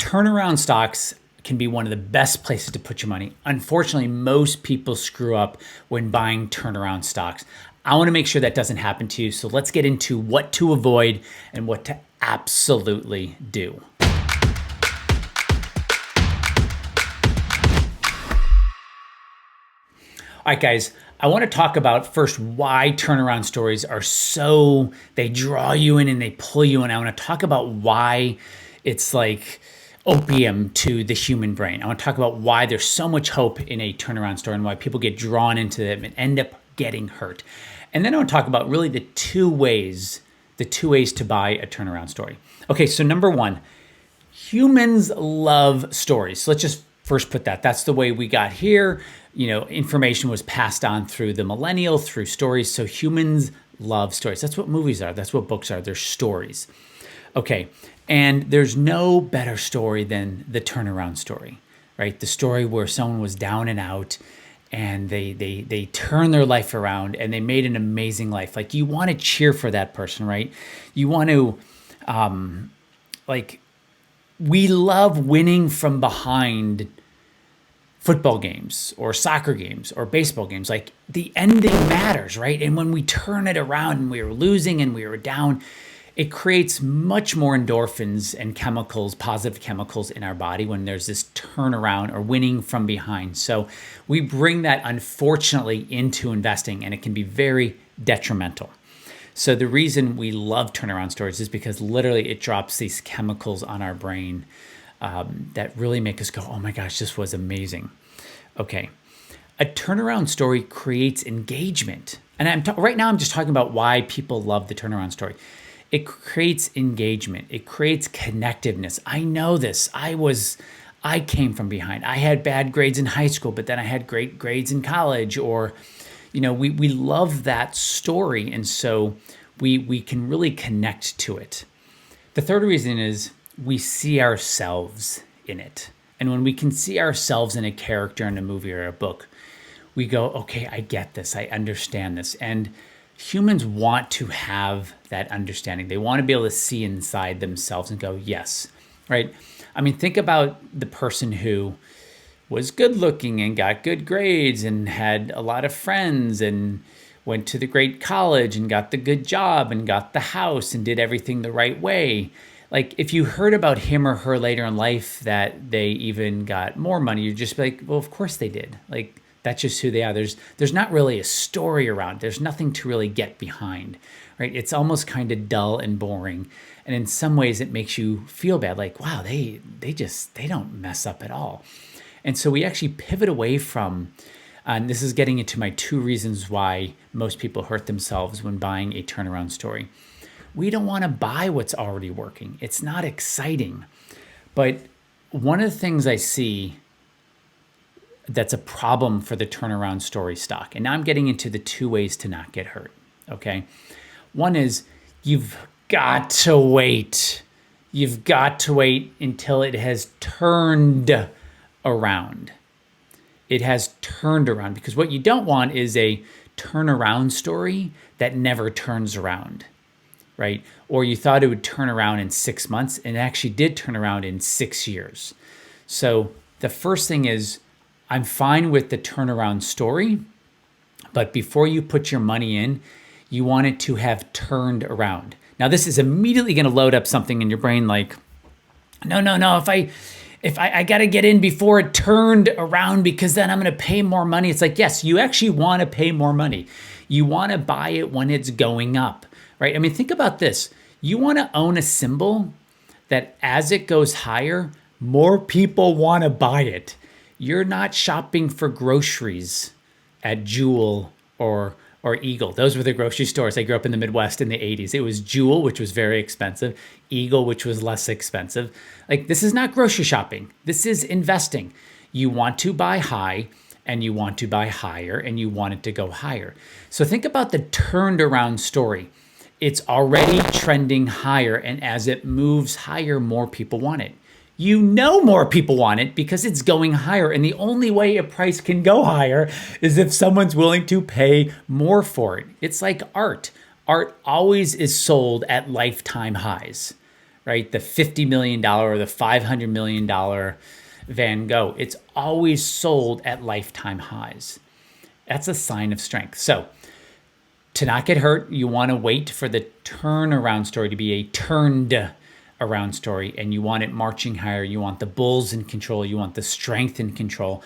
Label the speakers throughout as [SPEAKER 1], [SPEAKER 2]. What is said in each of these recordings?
[SPEAKER 1] Turnaround stocks can be one of the best places to put your money. Unfortunately, most people screw up when buying turnaround stocks. I want to make sure that doesn't happen to you. So let's get into what to avoid and what to absolutely do. All right, guys, I want to talk about first why turnaround stories are they draw you in and they pull you in. I want to talk about why it's like opium to the human brain. I want to talk about why there's so much hope in a turnaround story and why people get drawn into them and end up getting hurt. And then I want to talk about really the two ways to buy a turnaround story. Okay, so number one, humans love stories. So let's just first put that. That's the way we got here. Information was passed on through the millennial, through stories. So humans love stories. That's what movies are. That's what books are. They're stories. Okay. And there's no better story than the turnaround story, right? The story where someone was down and out and they turned their life around and they made an amazing life. Like, you want to cheer for that person, right? You want to, we love winning from behind football games or soccer games or baseball games. Like, the ending matters, right? And when we turn it around and we were losing and we were down, it creates much more endorphins and chemicals, positive chemicals in our body when there's this turnaround or winning from behind. So we bring that, unfortunately, into investing, and it can be very detrimental. So the reason we love turnaround stories is because literally it drops these chemicals on our brain that really make us go, oh my gosh, this was amazing. Okay. A turnaround story creates engagement. And right now I'm just talking about why people love the turnaround story. It creates engagement. It creates connectiveness. I know this. I came from behind. I had bad grades in high school, but then I had great grades in college. Or, we love that story. And so we can really connect to it. The third reason is we see ourselves in it. And when we can see ourselves in a character in a movie or a book, we go, okay, I get this. I understand this. And humans want to have that understanding. They want to be able to see inside themselves and go, yes, right? I mean, think about the person who was good looking and got good grades and had a lot of friends and went to the great college and got the good job and got the house and did everything the right way. Like, if you heard about him or her later in life that they even got more money, you'd just be like, well, of course they did. Like, that's just who they are. There's not really a story around. There's nothing to really get behind, right? It's almost kind of dull and boring. And in some ways it makes you feel bad. Like, wow, they don't mess up at all. And so we actually pivot away from, and this is getting into my two reasons why most people hurt themselves when buying a turnaround story. We don't want to buy what's already working. It's not exciting. But one of the things I see that's a problem for the turnaround story stock. And now I'm getting into the two ways to not get hurt, okay? One is you've got to wait. You've got to wait until it has turned around. It has turned around, because what you don't want is a turnaround story that never turns around, right? Or you thought it would turn around in 6 months and it actually did turn around in 6 years. So the first thing is, I'm fine with the turnaround story, but before you put your money in, you want it to have turned around. Now, this is immediately going to load up something in your brain like, no, if I got to get in before it turned around because then I'm going to pay more money. It's like, yes, you actually want to pay more money. You want to buy it when it's going up, right? I mean, think about this. You want to own a symbol that as it goes higher, more people want to buy it. You're not shopping for groceries at Jewel or Eagle. Those were the grocery stores. I grew up in the Midwest in the 80s. It was Jewel, which was very expensive, Eagle, which was less expensive. Like, this is not grocery shopping. This is investing. You want to buy high and you want to buy higher and you want it to go higher. So think about the turned around story. It's already trending higher, and as it moves higher, more people want it. You know more people want it because it's going higher. And the only way a price can go higher is if someone's willing to pay more for it. It's like art. Art always is sold at lifetime highs, right? The $50 million or the $500 million Van Gogh. It's always sold at lifetime highs. That's a sign of strength. So to not get hurt, you want to wait for the turnaround story to be a turned around story, and you want it marching higher. You want the bulls in control. You want the strength in control.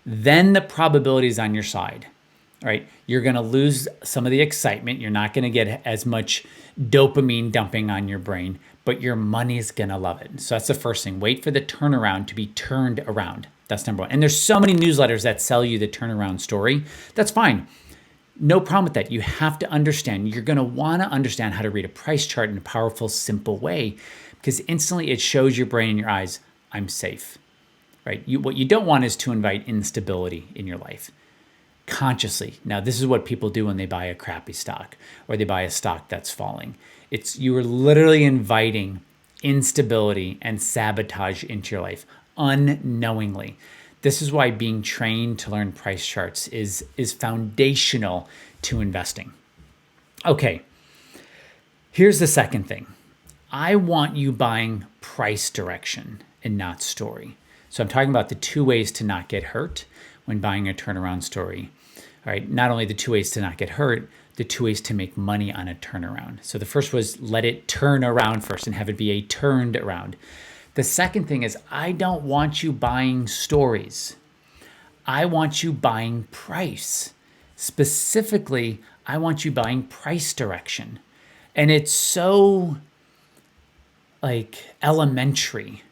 [SPEAKER 1] Then the probability is on your side, right? You're going to lose some of the excitement. You're not going to get as much dopamine dumping on your brain, but your money is going to love it. So that's the first thing. Wait for the turnaround to be turned around. That's number one. And there's so many newsletters that sell you the turnaround story. That's fine. No problem with that. You have to understand. You're going to want to understand how to read a price chart in a powerful, simple way, because instantly it shows your brain and your eyes, I'm safe, right? What you don't want is to invite instability in your life consciously. Now, this is what people do when they buy a crappy stock or they buy a stock that's falling. You are literally inviting instability and sabotage into your life unknowingly. This is why being trained to learn price charts is foundational to investing. Okay, here's the second thing. I want you buying price direction and not story. So I'm talking about the two ways to not get hurt when buying a turnaround story. All right, not only the two ways to not get hurt, the two ways to make money on a turnaround. So the first was let it turn around first and have it be a turned around. The second thing is I don't want you buying stories. I want you buying price. Specifically, I want you buying price direction. And it's so elementary.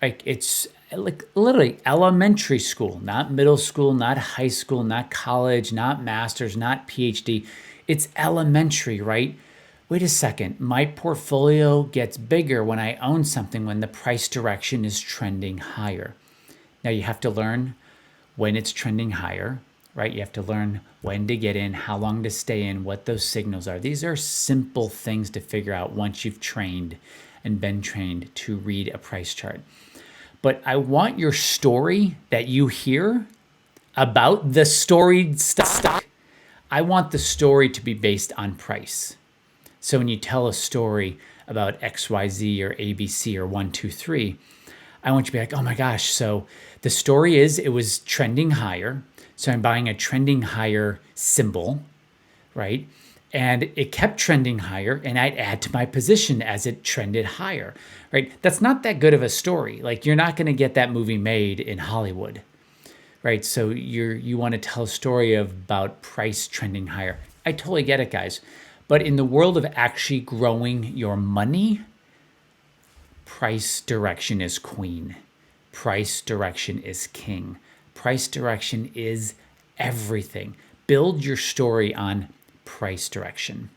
[SPEAKER 1] It's literally elementary school, not middle school, not high school, not college, not master's, not PhD. It's elementary, right? Wait a second, my portfolio gets bigger when I own something when the price direction is trending higher. Now you have to learn when it's trending higher, right? You have to learn when to get in, how long to stay in, what those signals are. These are simple things to figure out once you've trained and been trained to read a price chart. But I want your story that you hear about the storied stock, I want the story to be based on price. So when you tell a story about XYZ or ABC or 1, 2, 3, I want you to be like, oh my gosh, so the story is it was trending higher. So I'm buying a trending higher symbol, right? And it kept trending higher, and I'd add to my position as it trended higher, right? That's not that good of a story. You're not going to get that movie made in Hollywood, right? So you want to tell a story about price trending higher. I totally get it, guys. But in the world of actually growing your money, price direction is queen. Price direction is king. Price direction is everything. Build your story on price direction.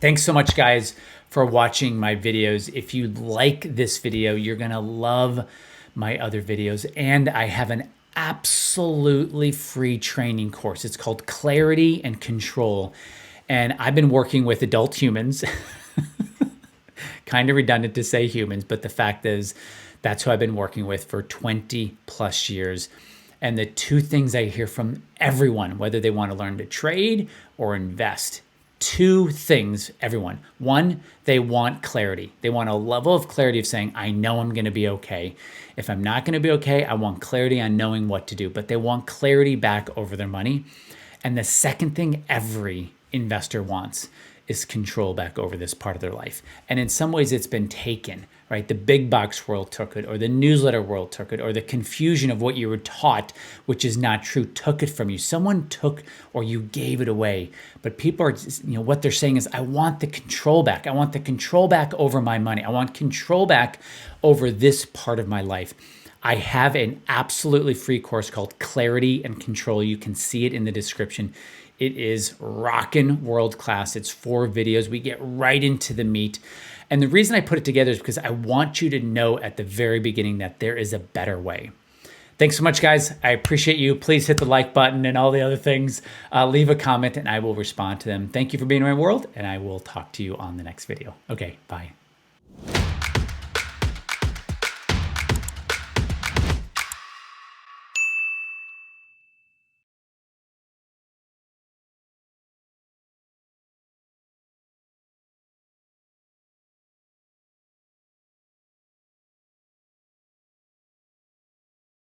[SPEAKER 1] Thanks so much, guys, for watching my videos. If you like this video, you're going to love my other videos. And I have an absolutely free training course. It's called Clarity and Control. And I've been working with adult humans. Kind of redundant to say humans, but the fact is that's who I've been working with for 20 plus years. And the two things I hear from everyone, whether they want to learn to trade or invest, two things, everyone. One, they want clarity. They want a level of clarity of saying, I know I'm going to be okay. If I'm not going to be okay, I want clarity on knowing what to do. But they want clarity back over their money. And the second thing every investor wants is control back over this part of their life. And in some ways it's been taken, right? The big box world took it, or the newsletter world took it, or the confusion of what you were taught, which is not true, took it from you. Someone took, or you gave it away. But people are, what they're saying is, I want the control back. I want the control back over my money. I want control back over this part of my life. I have an absolutely free course called Clarity and Control. You can see it in the description. It is rockin' world class. It's 4 videos. We get right into the meat. And the reason I put it together is because I want you to know at the very beginning that there is a better way. Thanks so much, guys. I appreciate you. Please hit the like button and all the other things. Leave a comment and I will respond to them. Thank you for being in my world, and I will talk to you on the next video. Okay, bye.